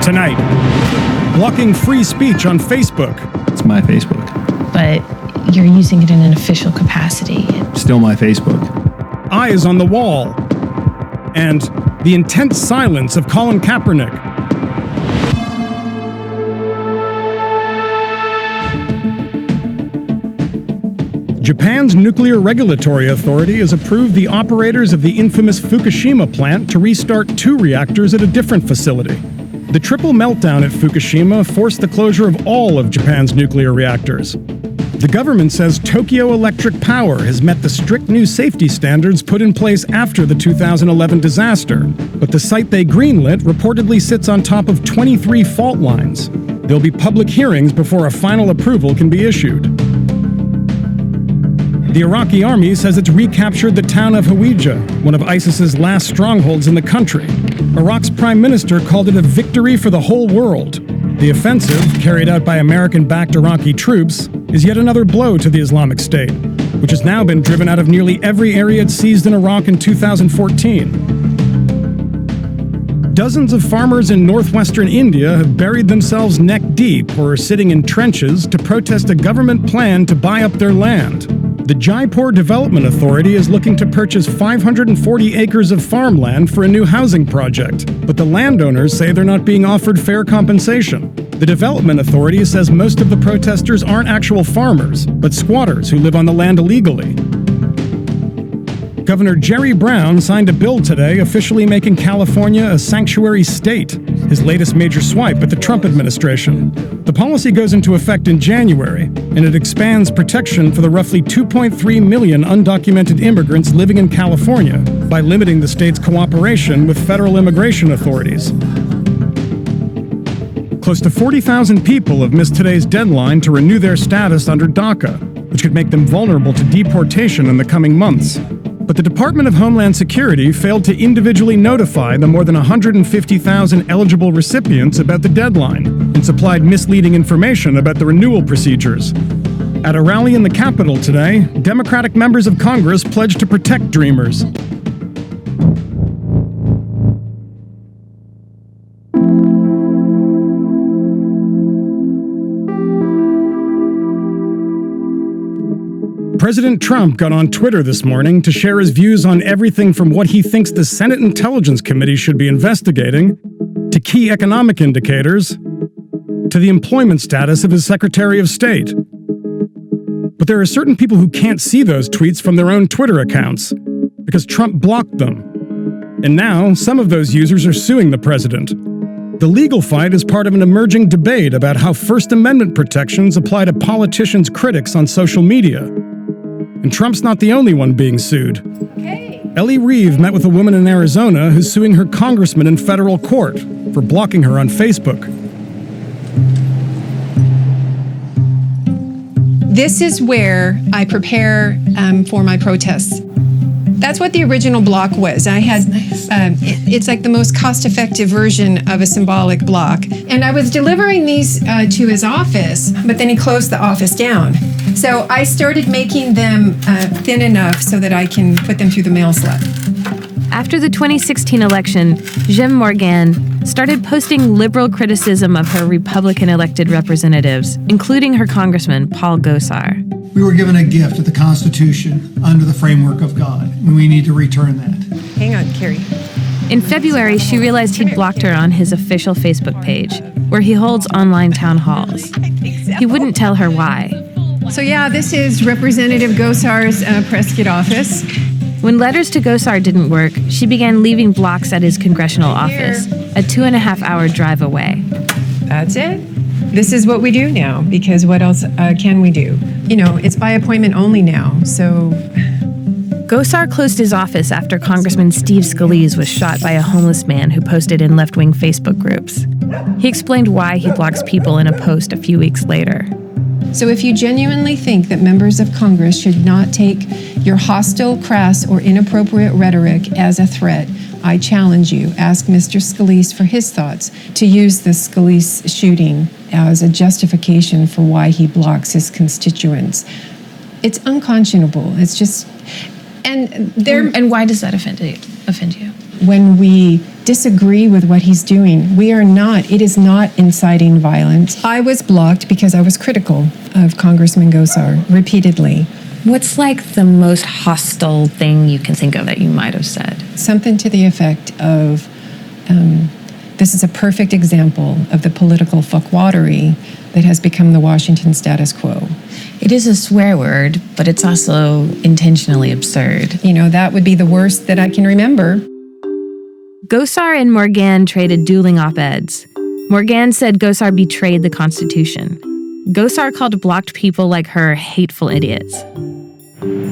Tonight, blocking free speech on Facebook. It's my Facebook. But you're using it in an official capacity. Still my Facebook. Eyes on the wall. And the intense silence of Colin Kaepernick. Japan's Nuclear Regulatory Authority has approved the operators of the infamous Fukushima plant to restart 2 reactors at a different facility. The triple meltdown at Fukushima forced the closure of all of Japan's nuclear reactors. The government says Tokyo Electric Power has met the strict new safety standards put in place after the 2011 disaster, but the site they greenlit reportedly sits on top of 23 fault lines. There'll be public hearings before a final approval can be issued. The Iraqi army says it's recaptured the town of Hawija, one of ISIS's last strongholds in the country. Iraq's prime minister called it a victory for the whole world. The offensive, carried out by American-backed Iraqi troops, is yet another blow to the Islamic State, which has now been driven out of nearly every area it seized in Iraq in 2014. Dozens of farmers in northwestern India have buried themselves neck deep or are sitting in trenches to protest a government plan to buy up their land. The Jaipur Development Authority is looking to purchase 540 acres of farmland for a new housing project, but the landowners say they're not being offered fair compensation. The Development Authority says most of the protesters aren't actual farmers, but squatters who live on the land illegally. Governor Jerry Brown signed a bill today officially making California a sanctuary state, his latest major swipe at the Trump administration. The policy goes into effect in January, and it expands protection for the roughly 2.3 million undocumented immigrants living in California by limiting the state's cooperation with federal immigration authorities. Close to 40,000 people have missed today's deadline to renew their status under DACA, which could make them vulnerable to deportation in the coming months. But the Department of Homeland Security failed to individually notify the more than 150,000 eligible recipients about the deadline and supplied misleading information about the renewal procedures. At a rally in the Capitol today, Democratic members of Congress pledged to protect Dreamers. President Trump got on Twitter this morning to share his views on everything from what he thinks the Senate Intelligence Committee should be investigating, to key economic indicators, to the employment status of his Secretary of State. But there are certain people who can't see those tweets from their own Twitter accounts, because Trump blocked them. And now, some of those users are suing the president. The legal fight is part of an emerging debate about how First Amendment protections apply to politicians' critics on social media. And Trump's not the only one being sued. Okay. Ellie Reeve met with a woman in Arizona who's suing her congressman in federal court for blocking her on Facebook. This is where I prepare for my protests. That's what the original block was. I had, it's like the most cost-effective version of a symbolic block. And I was delivering these to his office, but then he closed the office down. So I started making them thin enough so that I can put them through the mail slot. After the 2016 election, Jim Morgan started posting liberal criticism of her Republican-elected representatives, including her congressman, Paul Gosar. We were given a gift of the Constitution under the framework of God, and we need to return that. Hang on, Carrie. In February, she realized he'd blocked her on his official Facebook page, where he holds online town halls. He wouldn't tell her why. So yeah, this is Representative Gosar's Prescott office. When letters to Gosar didn't work, she began leaving blocks at his congressional office, a 2.5-hour drive away. That's it. This is what we do now, because what else can we do? You know, it's by appointment only now, so... Gosar closed his office after Congressman Steve Scalise was shot by a homeless man who posted in left-wing Facebook groups. He explained why he blocks people in a post a few weeks later. So if you genuinely think that members of Congress should not take your hostile, crass, or inappropriate rhetoric as a threat, I challenge you, ask Mr. Scalise for his thoughts, to use the Scalise shooting as a justification for why he blocks his constituents. It's unconscionable. It's just, and why does that offend you? when we disagree with what he's doing, it is not inciting violence. I was blocked because I was critical of Congressman Gosar repeatedly. What's like the most hostile thing you can think of that you might have said? Something to the effect of, this is a perfect example of the political fuckwattery that has become the Washington status quo. It is a swear word, but it's also intentionally absurd. That would be the worst that I can remember. Gosar and Morgan traded dueling op-eds. Morgan said Gosar betrayed the Constitution. Gosar called blocked people like her hateful idiots.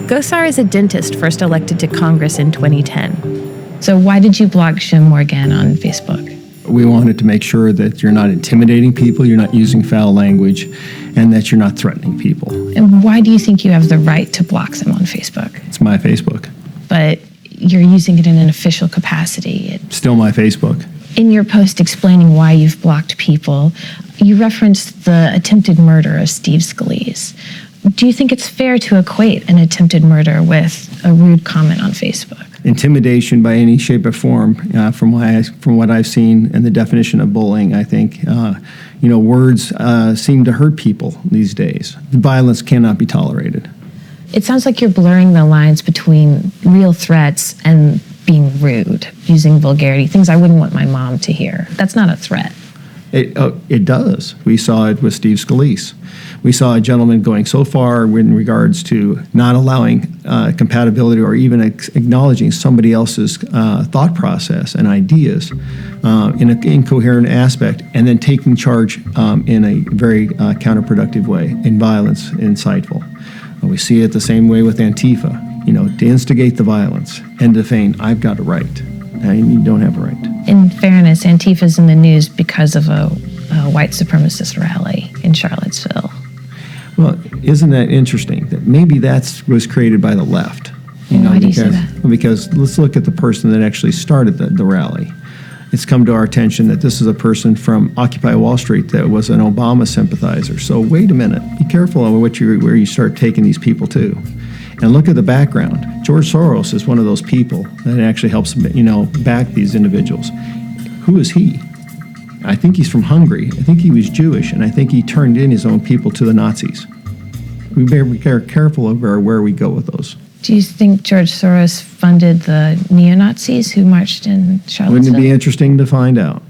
Gosar is a dentist first elected to Congress in 2010. So why did you block Jim Morgan on Facebook? We wanted to make sure that you're not intimidating people, you're not using foul language, and that you're not threatening people. And why do you think you have the right to block them on Facebook? It's my Facebook. But you're using it in an official capacity. Still my Facebook. In your post explaining why you've blocked people, you referenced the attempted murder of Steve Scalise. Do you think it's fair to equate an attempted murder with a rude comment on Facebook? Intimidation by any shape or form, from what I've seen and the definition of bullying, I think, words seem to hurt people these days. Violence cannot be tolerated. It sounds like you're blurring the lines between real threats and being rude, using vulgarity, things I wouldn't want my mom to hear. That's not a threat. It does. We saw it with Steve Scalise. We saw a gentleman going so far in regards to not allowing compatibility or even acknowledging somebody else's thought process and ideas in an incoherent aspect, and then taking charge in a very counterproductive way, in violence, insightful. We see it the same way with Antifa. To instigate the violence and to feign, I've got a right. And you don't have a right. In fairness, Antifa's in the news because of a white supremacist rally in Charlottesville. Well, isn't that interesting? That maybe that was created by the left. Why do you say that? Because let's look at the person that actually started the rally. It's come to our attention that this is a person from Occupy Wall Street that was an Obama sympathizer. So wait a minute. Be careful on where you start taking these people to. And look at the background. George Soros is one of those people that actually helps, back these individuals. Who is he? I think he's from Hungary. I think he was Jewish, and I think he turned in his own people to the Nazis. We better be careful over where we go with those. Do you think George Soros funded the neo-Nazis who marched in Charlottesville? Wouldn't it be interesting to find out?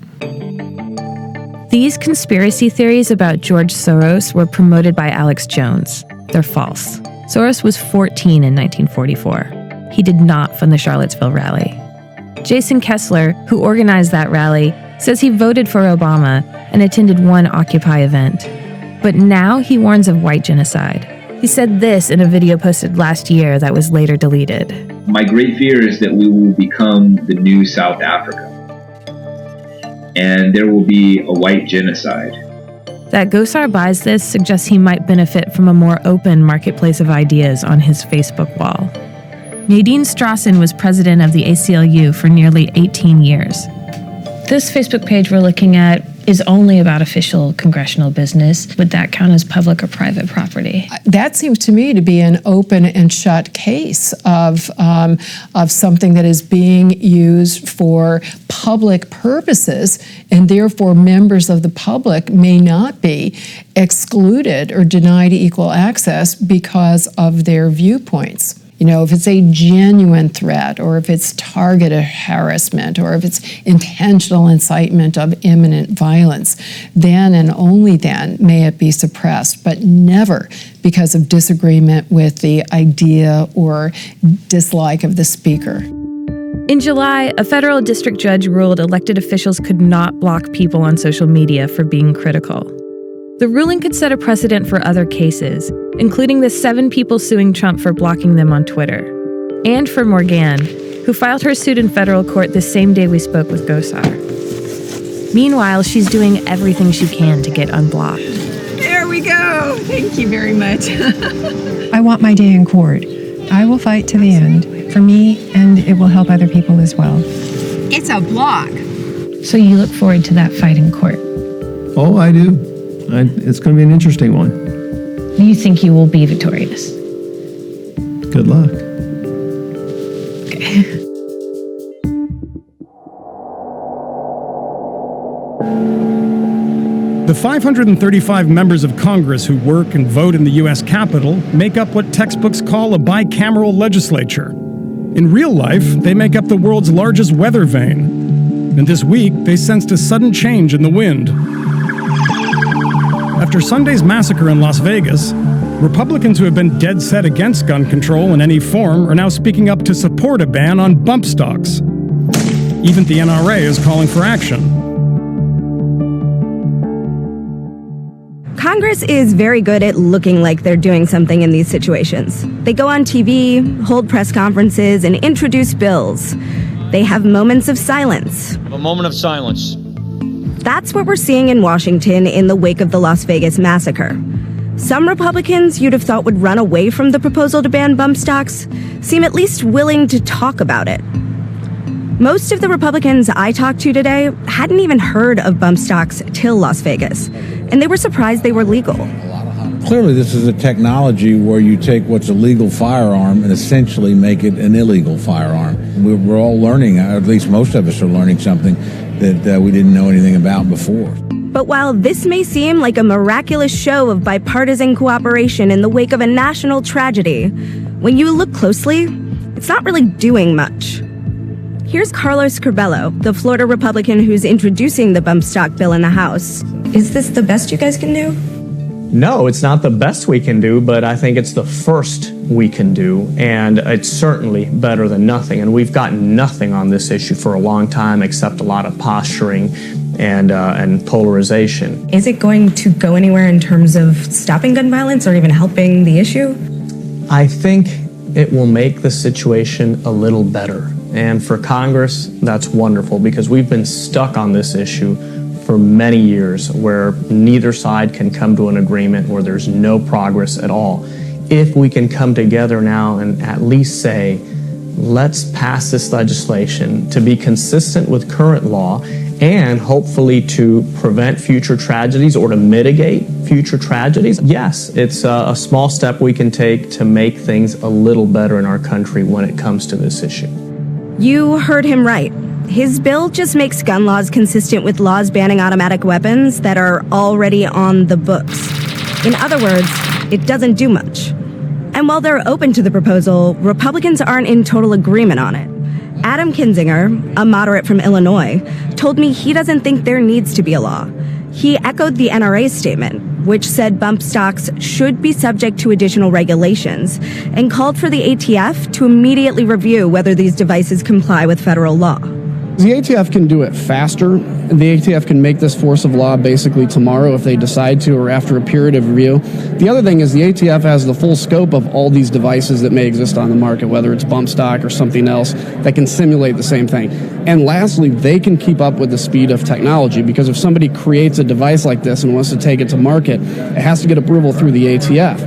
These conspiracy theories about George Soros were promoted by Alex Jones. They're false. Soros was 14 in 1944. He did not fund the Charlottesville rally. Jason Kessler, who organized that rally, says he voted for Obama and attended one Occupy event. But now he warns of white genocide. He said this in a video posted last year that was later deleted. My great fear is that we will become the new South Africa, and there will be a white genocide. That Gosar buys this suggests he might benefit from a more open marketplace of ideas on his Facebook wall. Nadine Strawson was president of the ACLU for nearly 18 years. This Facebook page we're looking at is only about official congressional business. Would that count as public or private property? That seems to me to be an open and shut case of something that is being used for public purposes, and therefore members of the public may not be excluded or denied equal access because of their viewpoints. If it's a genuine threat, or if it's targeted harassment, or if it's intentional incitement of imminent violence, then and only then may it be suppressed, but never because of disagreement with the idea or dislike of the speaker. In July, a federal district judge ruled elected officials could not block people on social media for being critical. The ruling could set a precedent for other cases, including the 7 people suing Trump for blocking them on Twitter, and for Morgan, who filed her suit in federal court the same day we spoke with Gosar. Meanwhile, she's doing everything she can to get unblocked. There we go. Thank you very much. I want my day in court. I will fight to the end, for me, and it will help other people as well. It's a block. So you look forward to that fight in court? Oh, I do. It's going to be an interesting one. You think you will be victorious? Good luck. Okay. The 535 members of Congress who work and vote in the U.S. Capitol make up what textbooks call a bicameral legislature. In real life, they make up the world's largest weather vane. And this week, they sensed a sudden change in the wind. After Sunday's massacre in Las Vegas, Republicans who have been dead set against gun control in any form are now speaking up to support a ban on bump stocks. Even the NRA is calling for action. Congress is very good at looking like they're doing something in these situations. They go on TV, hold press conferences, and introduce bills. They have moments of silence. A moment of silence. That's what we're seeing in Washington in the wake of the Las Vegas massacre. Some Republicans you'd have thought would run away from the proposal to ban bump stocks seem at least willing to talk about it. Most of the Republicans I talked to today hadn't even heard of bump stocks till Las Vegas, and they were surprised they were legal. Clearly, this is a technology where you take what's a legal firearm and essentially make it an illegal firearm. We're all learning, at least most of us are learning something that we didn't know anything about before. But while this may seem like a miraculous show of bipartisan cooperation in the wake of a national tragedy, when you look closely, it's not really doing much. Here's Carlos Curbelo, the Florida Republican who's introducing the bump stock bill in the House. Is this the best you guys can do? No, it's not the best we can do, but I think it's the first we can do, and it's certainly better than nothing. And we've gotten nothing on this issue for a long time except a lot of posturing and polarization. Is it going to go anywhere in terms of stopping gun violence or even helping the issue? I think it will make the situation a little better. And for Congress, that's wonderful because we've been stuck on this issue for many years where neither side can come to an agreement, where there's no progress at all. If we can come together now and at least say, let's pass this legislation to be consistent with current law and hopefully to prevent future tragedies or to mitigate future tragedies. Yes, it's a small step we can take to make things a little better in our country when it comes to this issue. You heard him right. His bill just makes gun laws consistent with laws banning automatic weapons that are already on the books. In other words, it doesn't do much. And while they're open to the proposal, Republicans aren't in total agreement on it. Adam Kinzinger, a moderate from Illinois, told me he doesn't think there needs to be a law. He echoed the NRA's statement, which said bump stocks should be subject to additional regulations, and called for the ATF to immediately review whether these devices comply with federal law. The ATF can do it faster. The ATF can make this force of law basically tomorrow if they decide to, or after a period of review. The other thing is the ATF has the full scope of all these devices that may exist on the market, whether it's bump stock or something else that can simulate the same thing. And lastly, they can keep up with the speed of technology, because if somebody creates a device like this and wants to take it to market, it has to get approval through the ATF.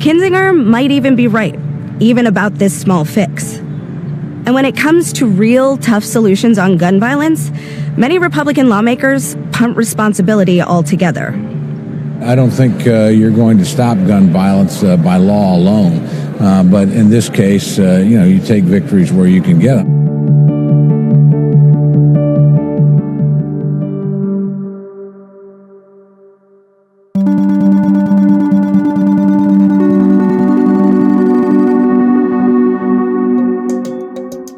Kinzinger might even be right, even about this small fix. And when it comes to real tough solutions on gun violence, many Republican lawmakers punt responsibility altogether. I don't think you're going to stop gun violence by law alone. But in this case, you take victories where you can get them.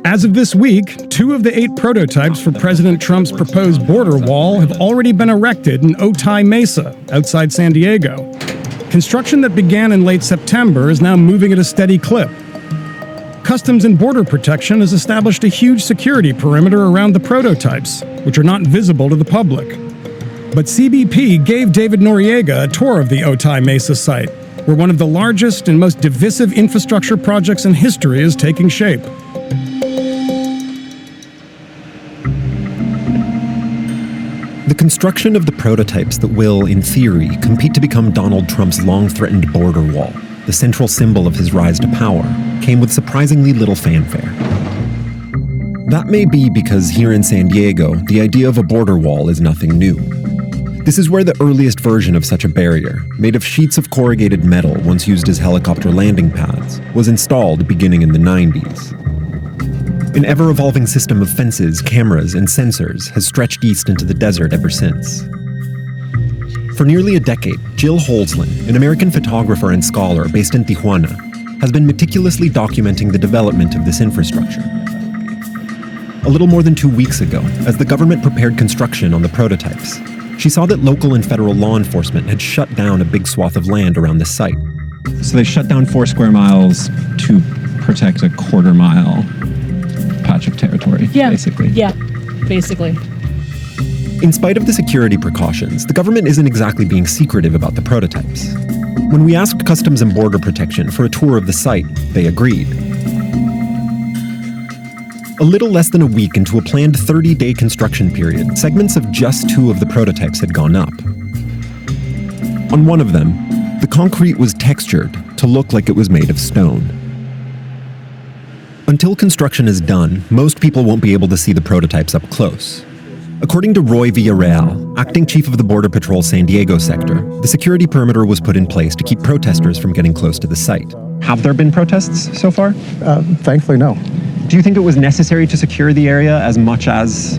As of this week, 2 of the 8 prototypes for President Trump's proposed border wall have already been erected in Otay Mesa, outside San Diego. Construction that began in late September is now moving at a steady clip. Customs and Border Protection has established a huge security perimeter around the prototypes, which are not visible to the public. But CBP gave David Noriega a tour of the Otay Mesa site, where one of the largest and most divisive infrastructure projects in history is taking shape. The construction of the prototypes that will, in theory, compete to become Donald Trump's long-threatened border wall, the central symbol of his rise to power, came with surprisingly little fanfare. That may be because here in San Diego, the idea of a border wall is nothing new. This is where the earliest version of such a barrier, made of sheets of corrugated metal once used as helicopter landing pads, was installed beginning in the 90s. An ever-evolving system of fences, cameras, and sensors has stretched east into the desert ever since. For nearly a decade, Jill Holzlin, an American photographer and scholar based in Tijuana, has been meticulously documenting the development of this infrastructure. A little more than 2 weeks ago, as the government prepared construction on the prototypes, she saw that local and federal law enforcement had shut down a big swath of land around the site. So they shut down 4 square miles to protect a quarter-mile patch of territory, basically. Yeah, basically. In spite of the security precautions, the government isn't exactly being secretive about the prototypes. When we asked Customs and Border Protection for a tour of the site, they agreed. A little less than a week into a planned 30-day construction period, segments of just 2 of the prototypes had gone up. On one of them, the concrete was textured to look like it was made of stone. Until construction is done, most people won't be able to see the prototypes up close. According to Roy Villarreal, acting chief of the Border Patrol San Diego sector, the security perimeter was put in place to keep protesters from getting close to the site. Have there been protests so far? Thankfully, no. Do you think it was necessary to secure the area as much as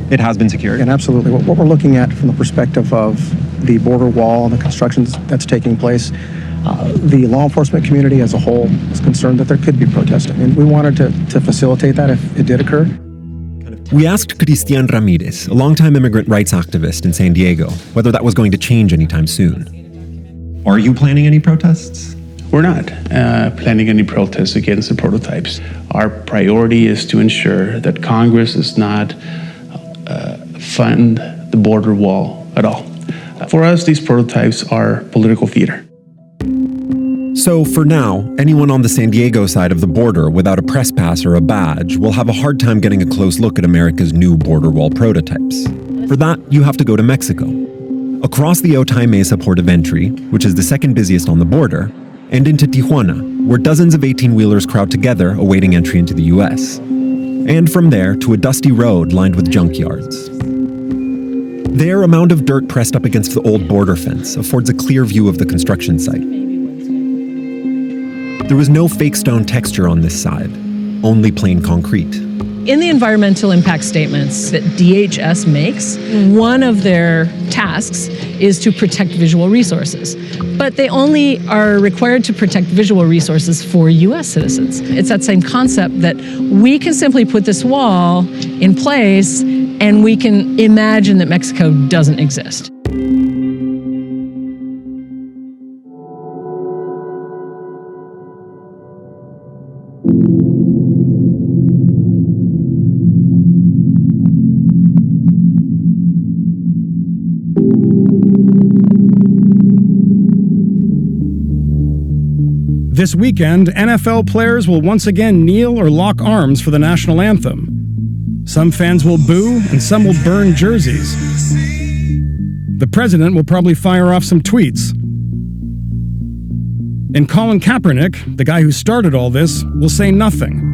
it has been secured? And absolutely. What we're looking at from the perspective of the border wall and the construction that's taking place, the law enforcement community as a whole is concerned that there could be protesting. And we wanted to facilitate that if it did occur. We asked Cristian Ramirez, a longtime immigrant rights activist in San Diego, whether that was going to change anytime soon. Are you planning any protests? We're not planning any protests against the prototypes. Our priority is to ensure that Congress does not fund the border wall at all. For us, these prototypes are political theater. So for now, anyone on the San Diego side of the border without a press pass or a badge will have a hard time getting a close look at America's new border wall prototypes. For that, you have to go to Mexico. Across the Otay Mesa port of entry, which is the second busiest on the border, and into Tijuana, where dozens of 18-wheelers crowd together awaiting entry into the U.S. And from there to a dusty road lined with junkyards. There, a mound of dirt pressed up against the old border fence affords a clear view of the construction site. There was no fake stone texture on this side, only plain concrete. In the environmental impact statements that DHS makes, one of their tasks is to protect visual resources. But they only are required to protect visual resources for U.S. citizens. It's that same concept that we can simply put this wall in place and we can imagine that Mexico doesn't exist. This weekend, NFL players will once again kneel or lock arms for the national anthem. Some fans will boo, and some will burn jerseys. The president will probably fire off some tweets. And Colin Kaepernick, the guy who started all this, will say nothing.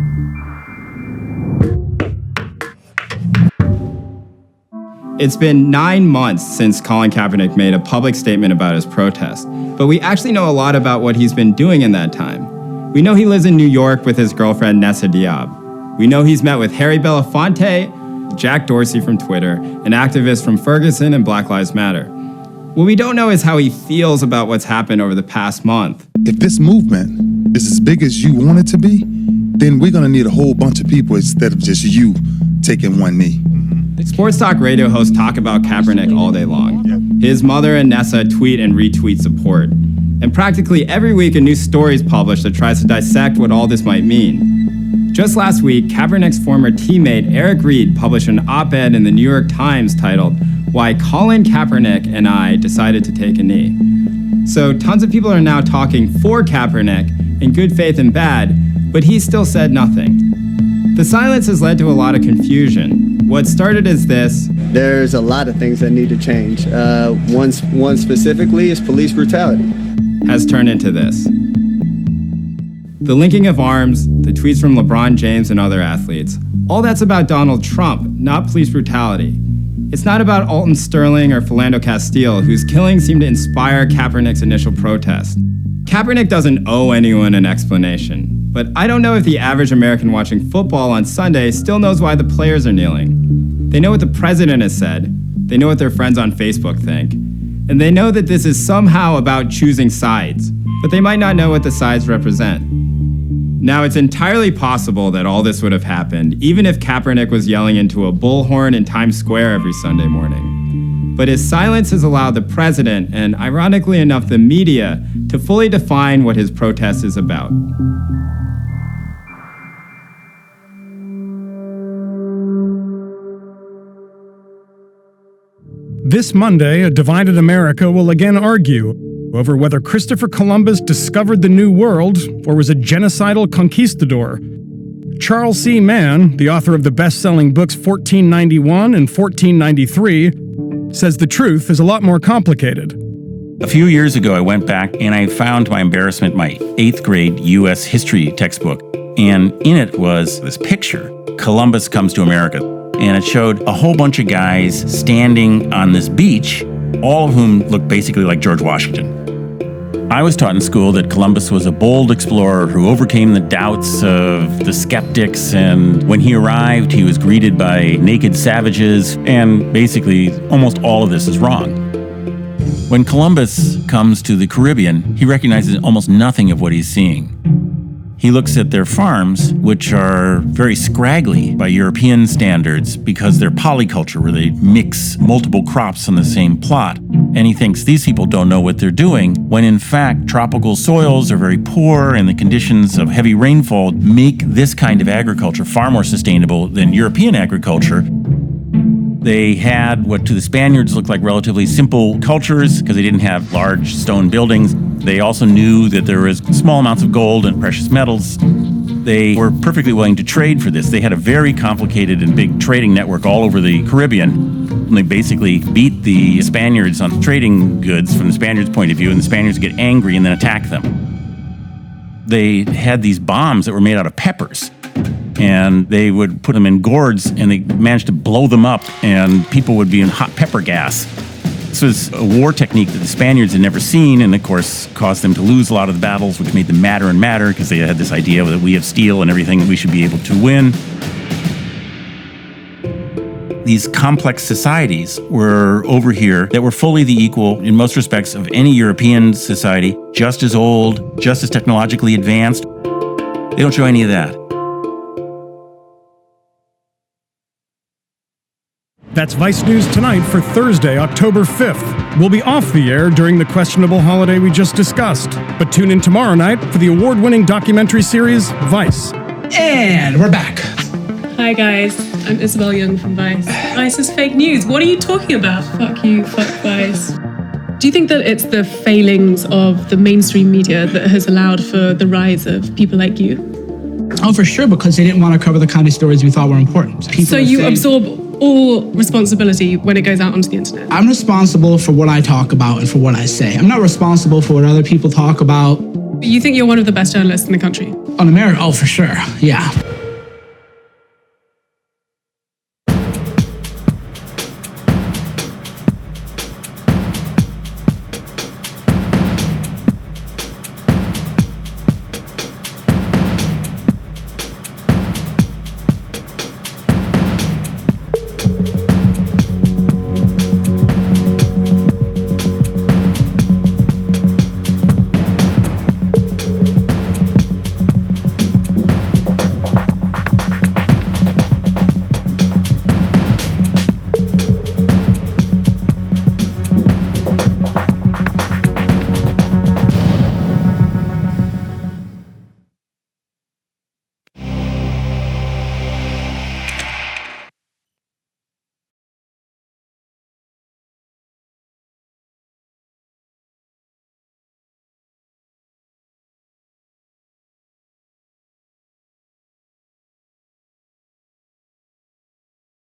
It's been 9 months since Colin Kaepernick made a public statement about his protest, but we actually know a lot about what he's been doing in that time. We know he lives in New York with his girlfriend Nessa Diab. We know he's met with Harry Belafonte, Jack Dorsey from Twitter, an activist from Ferguson and Black Lives Matter. What we don't know is how he feels about what's happened over the past month. If this movement is as big as you want it to be, then we're going to need a whole bunch of people instead of just you taking one knee. Sports talk radio hosts talk about Kaepernick all day long. His mother and Nessa tweet and retweet support. And practically every week a new story is published that tries to dissect what all this might mean. Just last week, Kaepernick's former teammate Eric Reed published an op-ed in the New York Times titled, "Why Colin Kaepernick and I Decided to Take a Knee." So tons of people are now talking for Kaepernick in good faith and bad, but he still said nothing. The silence has led to a lot of confusion. What started as this: there's a lot of things that need to change. One specifically is police brutality. Has turned into this. The linking of arms, the tweets from LeBron James and other athletes, all that's about Donald Trump, not police brutality. It's not about Alton Sterling or Philando Castile, whose killings seem to inspire Kaepernick's initial protest. Kaepernick doesn't owe anyone an explanation. But I don't know if the average American watching football on Sunday still knows why the players are kneeling. They know what the president has said. They know what their friends on Facebook think. And And they know that this is somehow about choosing sides, but they might not know what the sides represent. Now, it's entirely possible that all this would have happened, even if Kaepernick was yelling into a bullhorn in Times Square every Sunday morning. But his silence has allowed the president, and ironically enough, the media, to fully define what his protest is about. This Monday, a divided America will again argue over whether Christopher Columbus discovered the New World or was a genocidal conquistador. Charles C. Mann, the author of the best-selling books 1491 and 1493, says the truth is a lot more complicated. A few years ago, I went back and I found, to my embarrassment, my 8th grade U.S. history textbook. And in it was this picture, Columbus Comes to America. And it showed a whole bunch of guys standing on this beach, all of whom looked basically like George Washington. I was taught in school that Columbus was a bold explorer who overcame the doubts of the skeptics, and when he arrived, he was greeted by naked savages, and basically almost all of this is wrong. When Columbus comes to the Caribbean, he recognizes almost nothing of what he's seeing. He looks at their farms, which are very scraggly by European standards because they're polyculture, where they mix multiple crops on the same plot. And he thinks these people don't know what they're doing, when in fact tropical soils are very poor and the conditions of heavy rainfall make this kind of agriculture far more sustainable than European agriculture. They had what to the Spaniards looked like relatively simple cultures because they didn't have large stone buildings. They also knew that there was small amounts of gold and precious metals. They were perfectly willing to trade for this. They had a very complicated and big trading network all over the Caribbean. And they basically beat the Spaniards on trading goods from the Spaniards' point of view, and the Spaniards get angry and then attack them. They had these bombs that were made out of peppers, and they would put them in gourds, and they managed to blow them up, and people would be in hot pepper gas. This was a war technique that the Spaniards had never seen, and of course caused them to lose a lot of the battles, which made them madder and madder because they had this idea that we have steel and everything, we should be able to win. These complex societies were over here that were fully the equal, in most respects, of any European society, just as old, just as technologically advanced. They don't show any of that. That's Vice News Tonight for Thursday, October 5th. We'll be off the air during the questionable holiday we just discussed, but tune in tomorrow night for the award-winning documentary series, Vice. And we're back. Hi guys, I'm Isabel Young from Vice. Vice is fake news. What are you talking about? Fuck you, fuck Vice. Do you think that it's the failings of the mainstream media that has allowed for the rise of people like you? Oh, for sure, because they didn't want to cover the kind of stories we thought were important. So you absorb all responsibility when it goes out onto the internet? I'm responsible for what I talk about and for what I say. I'm not responsible for what other people talk about. You think you're one of the best journalists in the country? On America? Oh, for sure, yeah.